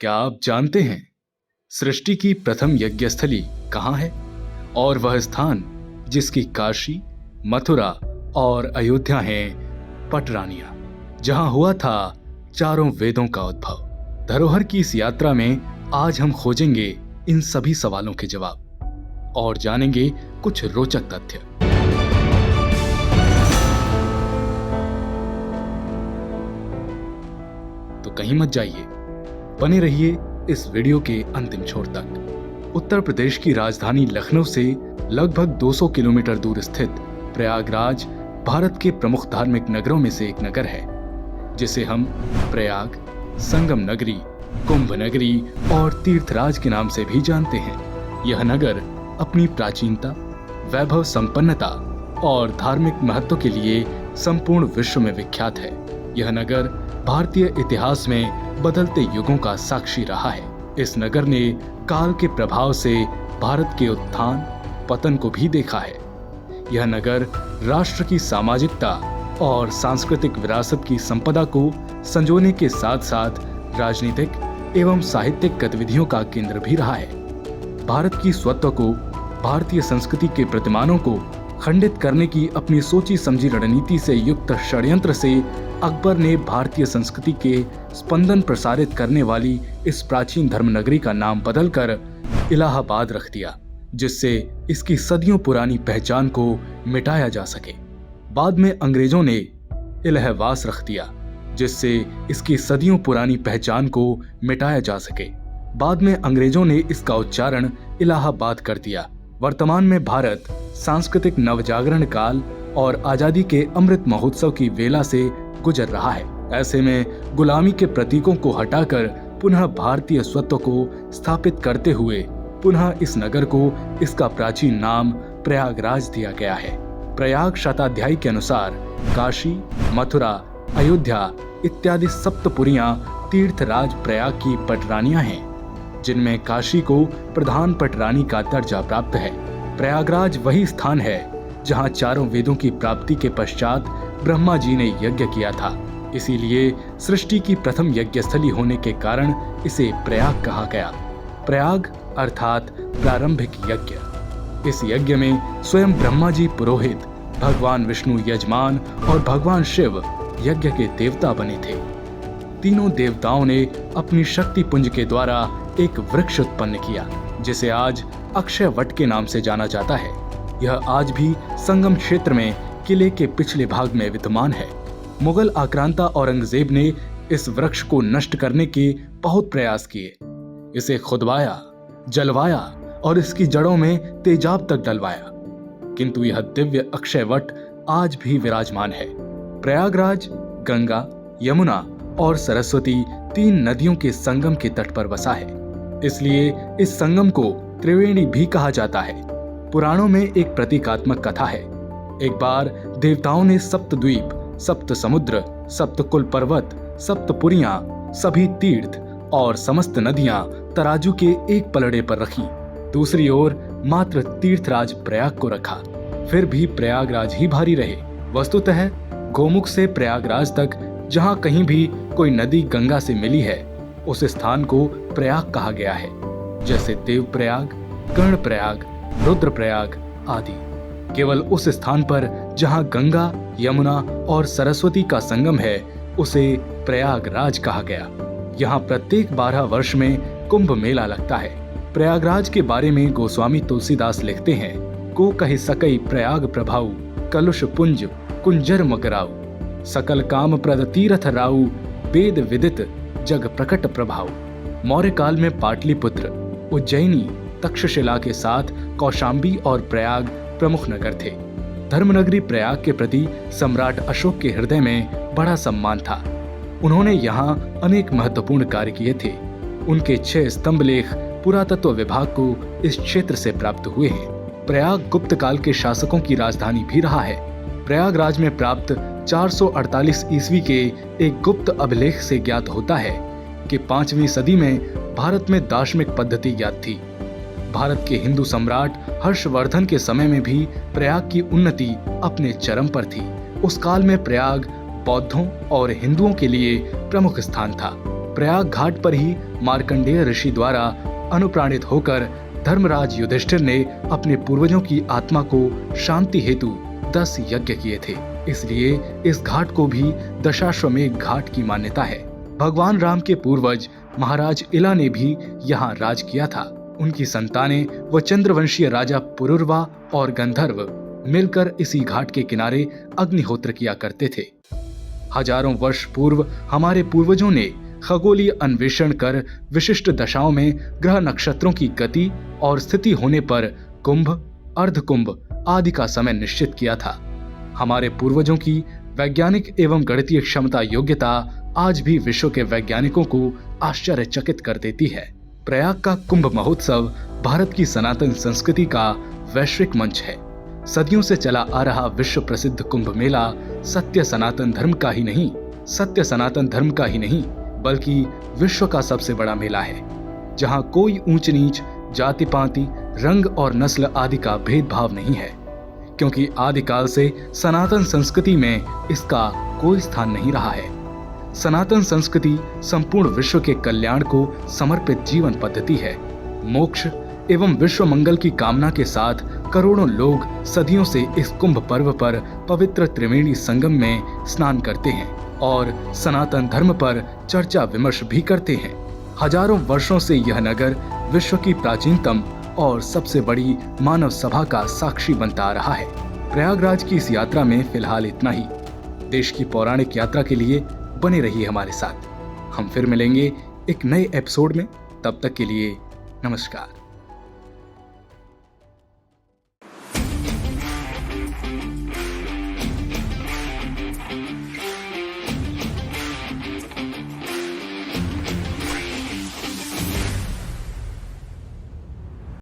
क्या आप जानते हैं सृष्टि की प्रथम यज्ञस्थली कहाँ है? और वह स्थान जिसकी काशी, मथुरा और अयोध्या हैं पटरानिया, जहां हुआ था चारों वेदों का उद्भव। धरोहर की इस यात्रा में आज हम खोजेंगे इन सभी सवालों के जवाब और जानेंगे कुछ रोचक तथ्य। तो कहीं मत जाइए, बने रहिए इस वीडियो के अंतिम छोर तक। उत्तर प्रदेश की राजधानी लखनऊ से लगभग 200 किलोमीटर दूर स्थित प्रयागराज भारत के प्रमुख धार्मिक नगरों में से एक नगर है, जिसे हम प्रयाग, संगम नगरी, कुंभ नगरी और तीर्थराज के नाम से भी जानते हैं। यह नगर अपनी प्राचीनता, वैभव संपन्नता और धार्मिक महत्व के लिए संपूर्ण विश्व में विख्यात है। यह नगर भारतीय इतिहास में बदलते युगों का साक्षी रहा है। इस नगर ने काल के प्रभाव से भारत के उत्थान पतन को भी देखा है। यह नगर राष्ट्र की सामाजिकता और सांस्कृतिक विरासत की संपदा को संजोने के साथ साथ राजनीतिक एवं साहित्यिक गतिविधियों का केंद्र भी रहा है। भारत की स्वत्व को, भारतीय संस्कृति के प्रतिमानों को खंडित करने की अपनी सोची समझी रणनीति से युक्त षड्यंत्र से अकबर ने भारतीय संस्कृति के स्पंदन प्रसारित करने वाली इस प्राचीन धर्मनगरी का नाम बदलकर इलाहाबाद रख दिया, जिससे इसकी सदियों पुरानी पहचान को मिटाया जा सके। बाद में अंग्रेजों ने इलाहाबाद रख दिया, जिससे इसकी सदियों पुरानी पहचान को मिटाया जा सके। बाद में अंग्रेजों ने इसका उच्चारण इलाहाबाद कर दिया। वर्तमान में भारत सांस्कृतिक नवजागरण काल और आजादी के अमृत महोत्सव की वेला से गुजर रहा है। ऐसे में गुलामी के प्रतीकों को हटाकर पुनः भारतीय स्वत्व को स्थापित करते हुए पुनः इस नगर को इसका प्राचीन नाम प्रयागराज दिया गया है। प्रयाग शताध्यायी के अनुसार काशी, मथुरा, अयोध्या इत्यादि सप्तपुरियां तीर्थराज प्रयाग की पटरानियां हैं, जिनमें काशी को प्रधान पटरानी का दर्जा प्राप्त है। प्रयागराज वही स्थान है जहां चारों वेदों की प्राप्ति के पश्चात ब्रह्मा जी ने यज्ञ किया था। इसीलिए सृष्टि की प्रथम यज्ञस्थली होने के कारण इसे प्रयाग कहा गया। प्रयाग अर्थात प्रारंभिक यज्ञ। इस यज्ञ में स्वयं ब्रह्मा जी पुरोहित, भगवान विष्णु यजमान और भगवान शिव यज्ञ के देवता बने थे। तीनों देवताओं ने अपनी शक्ति पुंज के द्वारा एक वृक्ष उत्पन्न किया, जिसे आज अक्षय वट के नाम से जाना जाता है। यह आज भी संगम क्षेत्र में किले के पिछले भाग में विद्यमान है। मुगल आक्रांता औरंगजेब ने इस वृक्ष को नष्ट करने के बहुत प्रयास किए। इसे खुदवाया, जलवाया और इसकी जड़ों में तेजाब तक डलवाया, किंतु यह दिव्य अक्षय वट आज भी विराजमान है। प्रयागराज गंगा, यमुना और सरस्वती तीन नदियों के संगम के तट पर बसा है, इसलिए इस संगम को त्रिवेणी भी कहा जाता है। पुराणों में एक प्रतीकात्मक कथा है। एक बार देवताओं ने सप्तद्वीप, सप्त समुद्र, सप्तकुल पर्वत, सप्तपुरियां, सभी तीर्थ और समस्त नदियां तराजू के एक पलड़े पर रखी। दूसरी ओर मात्र तीर्थराज प्रयाग को रखा। फिर भी प्रयागराज ही भारी रहे। वस्तुतः गोमुख से प्रयागराज तक जहां कहीं भी कोई नदी गंगा से मिली है, उस स्थान को प्रयाग कहा गया है, जैसे देवप्रयाग, कर्णप्रयाग, रुद्रप्रयाग आदि। केवल उस स्थान पर जहां गंगा, यमुना और सरस्वती का संगम है, उसे प्रयागराज कहा गया। यहाँ प्रत्येक 12 वर्ष में कुंभ मेला लगता है। प्रयागराज के बारे में गोस्वामी तुलसीदास लिखते हैं, को कहि सकई प्रयाग प्रभाऊ, कलुष पुंज कुंजर मगराऊ, सकल काम प्रद तीरथ राऊ, वेद विदित जग प्रकट प्रभाव। मौर्य काल में पाटलिपुत्र, उज्जैनी, तक्षशिला के साथ कौशाम्बी और प्रयाग प्रमुख नगर थे। धर्मनगरी प्रयाग के प्रति सम्राट अशोक के हृदय में बड़ा सम्मान था। उन्होंने यहाँ अनेक महत्वपूर्ण कार्य किए थे। उनके 6 स्तंभ लेख पुरातत्व विभाग को इस क्षेत्र से प्राप्त हुए हैं। प्रयाग गुप्त काल के शासकों की राजधानी भी रहा है। प्रयागराज में प्राप्त 448 ईस्वी के एक गुप्त अभिलेख से ज्ञात होता है कि 5वीं सदी में भारत में दार्शनिक पद्धति ज्ञात थी। भारत के हिंदू सम्राट हर्षवर्धन के समय में भी प्रयाग की उन्नति अपने चरम पर थी। उस काल में प्रयाग बौद्धों और हिंदुओं के लिए प्रमुख स्थान था। प्रयाग घाट पर ही मार्कंडेय ऋषि द्वारा अनुप्राणित होकर धर्मराज युधिष्ठिर ने अपने पूर्वजों की आत्मा को शांति हेतु 10 यज्ञ किए थे। इसलिए इस घाट को भी दशाश्वमेध घाट की मान्यता है। भगवान राम के पूर्वज महाराज इला ने भी यहाँ राज किया था। उनकी संतानें व चंद्रवंशीय राजा पुरुरवा और गंधर्व मिलकर इसी घाट के किनारे अग्निहोत्र किया करते थे। हजारों वर्ष पूर्व हमारे पूर्वजों ने खगोलीय अन्वेषण कर विशिष्ट दशाओं में ग्रह नक्षत्रों की गति और स्थिति होने पर कुंभ, अर्धकुंभ आदि का समय निश्चित किया था। हमारे पूर्वजों की वैज्ञानिक एवं गणितीय क्षमता योग्यता आज भी विश्व के वैज्ञानिकों को आश्चर्यचकित कर देती है। प्रयाग का कुंभ महोत्सव भारत की सनातन संस्कृति का वैश्विक मंच है। सदियों से चला आ रहा विश्व प्रसिद्ध कुंभ मेला सत्य सनातन धर्म का ही नहीं बल्कि विश्व का सबसे बड़ा मेला है, जहां कोई ऊंच नीच, जाति पाति, रंग और नस्ल आदि का भेदभाव नहीं है, क्योंकि आदिकाल से सनातन संस्कृति में इसका कोई स्थान नहीं रहा है। सनातन संस्कृति संपूर्ण विश्व के कल्याण को समर्पित जीवन पद्धति है। मोक्ष एवं विश्व मंगल की कामना के साथ करोड़ों लोग सदियों से इस कुंभ पर्व पर पवित्र त्रिवेणी संगम में स्नान करते हैं और सनातन धर्म पर चर्चा विमर्श भी करते हैं। हजारों वर्षों से यह नगर विश्व की प्राचीनतम और सबसे बड़ी मानव सभा का साक्षी बनता आ रहा है। प्रयागराज की इस यात्रा में फिलहाल इतना ही। देश की पौराणिक यात्रा के लिए बने रहिए हमारे साथ। हम फिर मिलेंगे एक नए एपिसोड में। तब तक के लिए नमस्कार।